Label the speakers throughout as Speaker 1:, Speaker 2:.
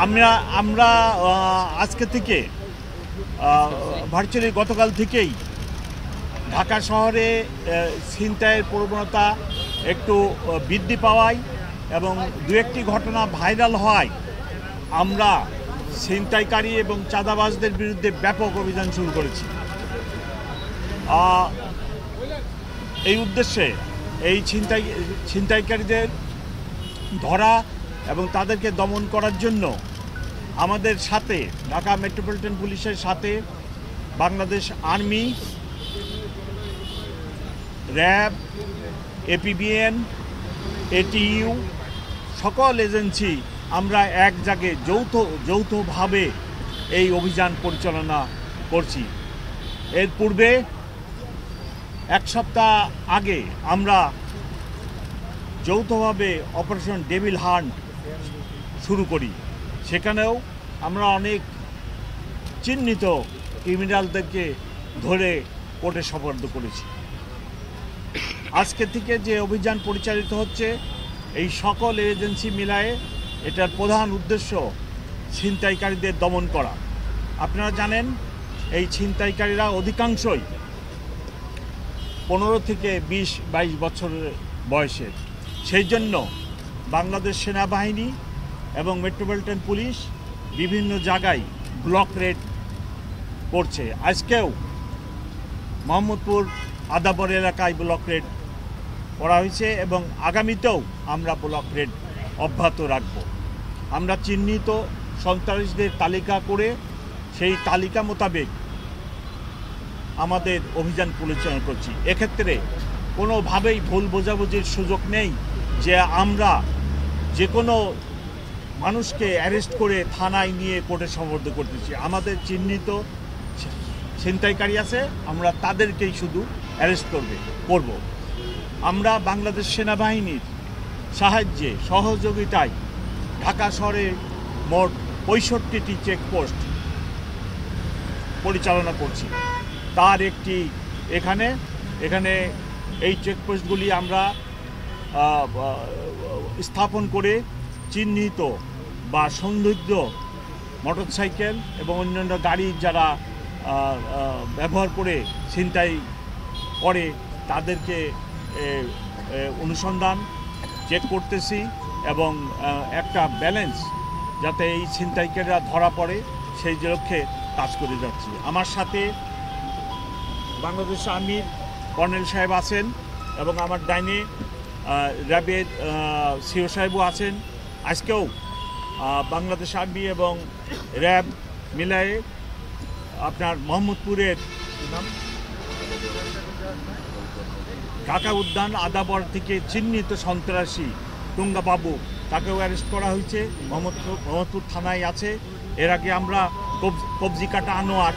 Speaker 1: আমরা আমরা আজকে থেকে ভার্চুয়ালি গতকাল থেকেই ঢাকা শহরে ছিনতাইয়ের প্রবণতা একটু বৃদ্ধি পাওয়ায় এবং দু একটি ঘটনা ভাইরাল হওয়ায় আমরা ছিনতাইকারী এবং চাঁদাবাজদের বিরুদ্ধে ব্যাপক অভিযান শুরু করেছি। এই উদ্দেশ্যে এই ছিনতাইকারীদের ধরা এবং তাদেরকে দমন করার জন্য আমাদের সাথে ঢাকা মেট্রোপলিটন পুলিশের সাথে Bangladesh army, RAB, APBN, ATU সকল এজেন্সি আমরা এক জায়গায় যৌথভাবে এই অভিযান পরিচালনা করছি। এর পূর্বে এক সপ্তাহ আগে আমরা যৌথভাবে অপারেশন ডেভিল হান্ট শুরু করি। সেখানেও আমরা অনেক চিহ্নিত ক্রিমিনালদেরকে ধরে কোর্টে সোপর্দ করেছি। আজকে থেকে যে অভিযান পরিচালিত হচ্ছে এই সকল এজেন্সি মিলায়ে এটার প্রধান উদ্দেশ্য ছিনতাইকারীদের দমন করা। আপনারা জানেন এই ছিনতাইকারীরা অধিকাংশই 15 থেকে 20-22 বছরের বয়সের। সেই জন্য বাংলাদেশ সেনাবাহিনী এবং মেট্রোপলিটন পুলিশ বিভিন্ন জায়গায় ব্লক রেড করছে। আজকেও মোহাম্মদপুর আদাবর এলাকায় ব্লক রেড করা হয়েছে এবং আগামীতেও আমরা ব্লক রেড অব্যাহত রাখব। আমরা চিহ্নিত সন্ত্রাসীদের তালিকা করে সেই তালিকা মোতাবেক আমাদের অভিযান পরিচালনা করছি। এক্ষেত্রে কোনোভাবেই ভুল বোঝাবুঝির সুযোগ নেই যে আমরা যে কোনো মানুষকে অ্যারেস্ট করে থানায় নিয়ে কোর্টে সোপর্দ করতেছি। আমাদের চিহ্নিত ছিনতাইকারী আছে, আমরা তাদেরকেই শুধু অ্যারেস্ট করব। আমরা বাংলাদেশ সেনাবাহিনীর সাহায্যে সহযোগিতায় ঢাকা শহরে মোট 65টি চেকপোস্ট পরিচালনা করছি। তার একটি এখানে এই চেকপোস্টগুলি আমরা স্থাপন করে চিহ্নিত বা সন্দিগ্ধ মোটরসাইকেল এবং অন্যান্য গাড়ি যারা ব্যবহার করে ছিনতাই করে তাদেরকে অনুসন্ধান চেক করতেছি এবং একটা ব্যালেন্স যাতে এই ছিনতাইকারীরা ধরা পড়ে সেই লক্ষ্যে কাজ করে যাচ্ছি। আমার সাথে বাংলাদেশ আর্মির কর্নেল সাহেব আছেন এবং আমার ডাইনে র্যাবের সিও সাহেবও আছেন। আজকেও বাংলাদেশ আর্মি এবং র্যাব মিলায়ে আপনার মোহাম্মদপুরের ঢাকা উদ্যান আদাবর থেকে চিহ্নিত সন্ত্রাসী টুঙ্গাবাবু তাকেও অ্যারেস্ট করা হয়েছে, মোহাম্মদপুর থানায় আছে। এর আগে আমরা কবজি কাটা আনোয়ার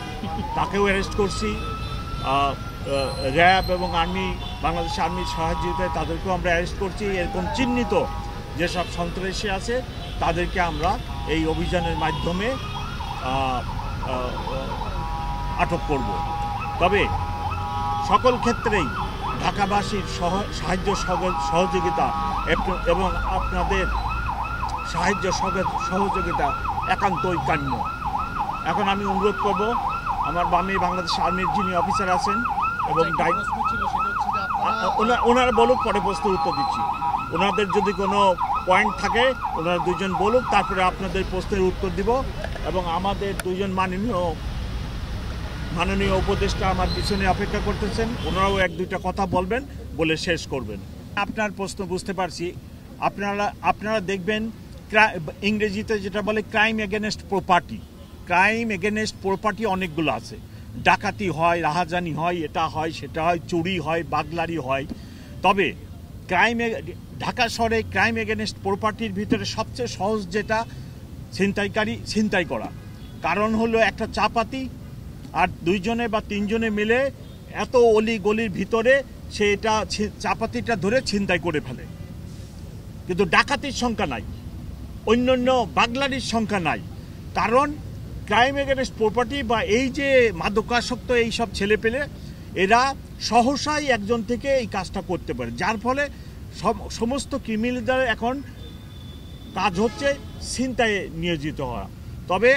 Speaker 1: তাকেও অ্যারেস্ট করছি। র্যাব এবং আর্মি, বাংলাদেশ আর্মির সহযোগিতায় তাদেরকেও আমরা অ্যারেস্ট করছি। এরকম চিহ্নিত যেসব সন্ত্রাসী আছে তাদেরকে আমরা এই অভিযানের মাধ্যমে আটক করব। তবে সকল ক্ষেত্রেই ঢাকাবাসীর সাহায্য সহযোগিতা এবং আপনাদের সাহায্য সহযোগিতা একান্তই কাম্য। এখন আমি অনুরোধ করব আমার বামে বাংলাদেশ আর্মির যিনি অফিসার আছেন এবং ওনারা বলুক, পরে প্রশ্নের উত্তর দিচ্ছি। ওনাদের যদি কোনো পয়েন্ট থাকে ওনারা দুজন বলুক, তারপরে আপনাদের প্রশ্নের উত্তর দিব। এবং আমাদের দুজন মাননীয় উপদেষ্টা আমার পিছনে অপেক্ষা করতেছেন, ওনারাও 1-2টা কথা বলবেন, বলে শেষ করবেন। আপনার প্রশ্ন বুঝতে পারছি। আপনারা দেখবেন ইংরেজিতে যেটা বলে crime against property, crime against property অনেকগুলো আছে। ডাকাতি হয়, রাহাজানি হয়, এটা হয় সেটা হয়, চুরি হয়, বাগলারি হয়। তবে ঢাকা শহরে ক্রাইম এগেনস্ট প্রপার্টির ভিতরে সবচেয়ে সহজ যেটা ছিনতাই করা। কারণ হলো একটা চাপাতি আর 2জনে বা 3জনে মিলে এত অলি গলির ভিতরে সে এটা চাপাতিটা ধরে ছিনতাই করে ফেলে, কিন্তু ডাকাতির সংখ্যা নাই, অন্যান্য বাগলারির সংখ্যা নাই। কারণ ক্রাইম এগেনস্ট প্রপার্টি বা এই যে মাদকাসক্ত এইসব ছেলে পেলে এরা সহসাই একজন থেকে এই কাজটা করতে পারে, যার ফলে সমস্ত ক্রিমিনালরা এখন কাজ হচ্ছে ছিনতাইয়ে নিয়োজিত হওয়া। তবে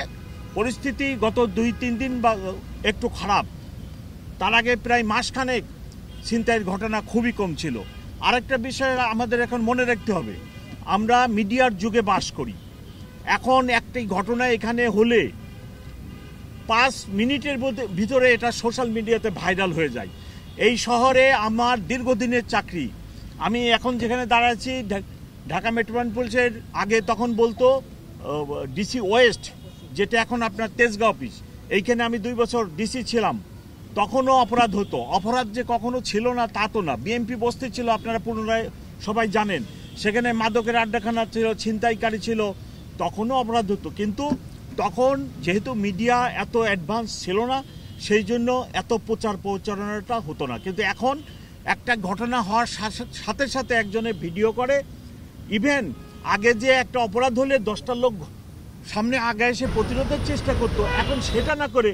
Speaker 1: পরিস্থিতি গত 2-3 দিন বা একটু খারাপ, তার আগে প্রায় মাসখানেক ছিনতাইয়ের ঘটনা খুবই কম ছিল। আরেকটা বিষয় আমাদের এখন মনে রাখতে হবে, আমরা মিডিয়ার যুগে বাস করি। এখন একটি ঘটনা এখানে হলে 5 মিনিটের ভিতরে এটা সোশ্যাল মিডিয়াতে ভাইরাল হয়ে যায়। এই শহরে আমার দীর্ঘদিনের চাকরি, আমি এখন যেখানে দাঁড়াচ্ছি ঢাকা মেট্রোপলিটন পুলিশের, আগে তখন বলতো ডিসি ওয়েস্ট, যেটা এখন আপনার তেজগাঁও অফিস, এইখানে আমি 2 বছর ডিসি ছিলাম। তখনও অপরাধ হতো, অপরাধ যে কখনো ছিল না তা তো না। বিএমপি বস্তি ছিল, আপনারা পুনরায় সবাই জানেন, সেখানে মাদকের আড্ডাখানা ছিল, ছিনতাইকারী ছিল, তখনও অপরাধ হতো। কিন্তু তখন যেহেতু মিডিয়া এত অ্যাডভান্স ছিল না, সেই জন্য এত প্রচারণাটা হতো না। কিন্তু এখন একটা ঘটনা হওয়ার সাথে সাথে একজনে ভিডিও করে, ইভেন আগে যে একটা অপরাধ হলে 10টা লোক সামনে আগে এসে প্রতিরোধের চেষ্টা করতো, এখন সেটা না করে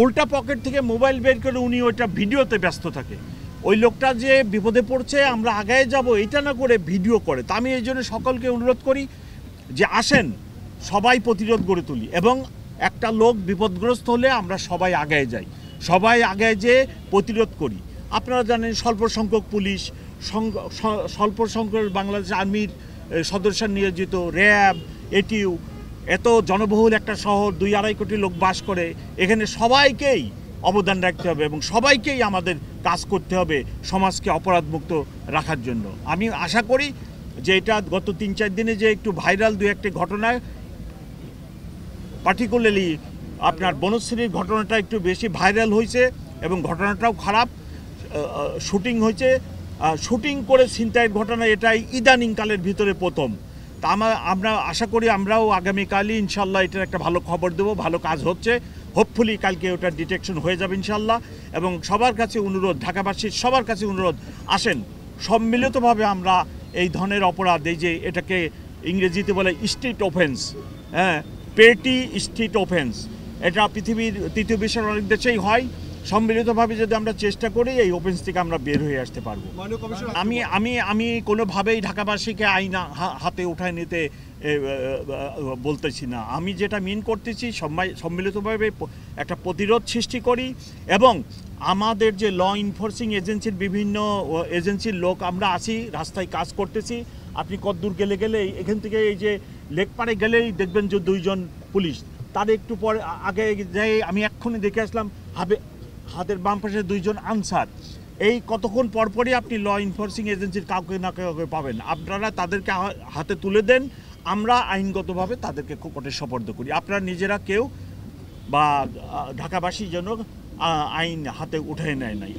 Speaker 1: উল্টা পকেট থেকে মোবাইল বের করে উনি ওইটা ভিডিওতে ব্যস্ত থাকে। ওই লোকটা যে বিপদে পড়ছে, আমরা আগায় যাব, এটা না করে ভিডিও করে। তা আমি এই জন্য সকলকে অনুরোধ করি যে আসেন সবাই প্রতিরোধ গড়ে তুলি, এবং একটা লোক বিপদগ্রস্ত হলে আমরা সবাই আগায় যাই, সবাই আগায় যেয়ে প্রতিরোধ করি। আপনারা জানেন স্বল্প সংখ্যক পুলিশ, স্বল্প সংখ্যক বাংলাদেশ আর্মির সদস্য নিয়োজিত, র্যাব, এটিউ, এত জনবহুল একটা শহর, 2-2.5 কোটি লোক বাস করে, এখানে সবাইকেই অবদান রাখতে হবে এবং সবাইকেই আমাদের কাজ করতে হবে সমাজকে অপরাধমুক্ত রাখার জন্য। আমি আশা করি যে এটা গত 3-4 দিনে যে একটু ভাইরাল 2-1টি ঘটনায়, পার্টিকুলারলি আপনার বনশ্রীর ঘটনাটা একটু বেশি ভাইরাল হয়েছে এবং ঘটনাটাও খারাপ, শুটিং হয়েছে, শুটিং করে ছিনতাইয়ের ঘটনা এটাই ইদানিংকালের ভিতরে প্রথম। তা আমরা আশা করি আমরাও আগামীকালই ইনশাল্লাহ এটার একটা ভালো খবর দেবো, ভালো কাজ হচ্ছে, হোপফুলি কালকে ওটার ডিটেকশন হয়ে যাবে ইনশাল্লাহ। এবং সবার কাছে অনুরোধ, ঢাকাবাসীর সবার কাছে অনুরোধ, আসেন সম্মিলিতভাবে আমরা এই ধরনের অপরাধ, এই যে এটাকে ইংরেজিতে বলে স্ট্রিট অফেন্স, হ্যাঁ, পেটি স্ট্রিট অফেন্স, এটা পৃথিবীর 3য় বিশ্বের অনেক দেশেই হয়। সম্মিলিতভাবে যদি আমরা চেষ্টা করি, এই অফেন্স থেকে আমরা বের হয়ে আসতে পারবো। আমি কোনোভাবেই ঢাকাবাসীকে আইন হাতে উঠায় নিতে বলতেছি না। আমি যেটা মিন করতেছি, সম্মিলিতভাবে একটা প্রতিরোধ সৃষ্টি করি, এবং আমাদের যে ল এনফোর্সিং এজেন্সির বিভিন্ন এজেন্সির লোক আমরা আছি, রাস্তায় কাজ করতেছি। আপনি কতদূর গেলে এখান থেকে এই যে লেকপাড়ে গেলেই দেখবেন যে 2 জন পুলিশ, তার একটু পরে আগে যাই আমি এক্ষুনি দেখে আসলাম হাতের বাম পাশে 2 জন আনসার। এই কতক্ষণ পরপরই আপনি ল এনফোর্সিং এজেন্সির কাউকে না কাউকে পাবেন, আপনারা তাদেরকে হাতে তুলে দেন, আমরা আইনগতভাবে তাদেরকে কোর্টে সোপর্দ করি। আপনারা নিজেরা কেউ বা ঢাকাবাসী যেন আইন হাতে উঠে নেয় নাই।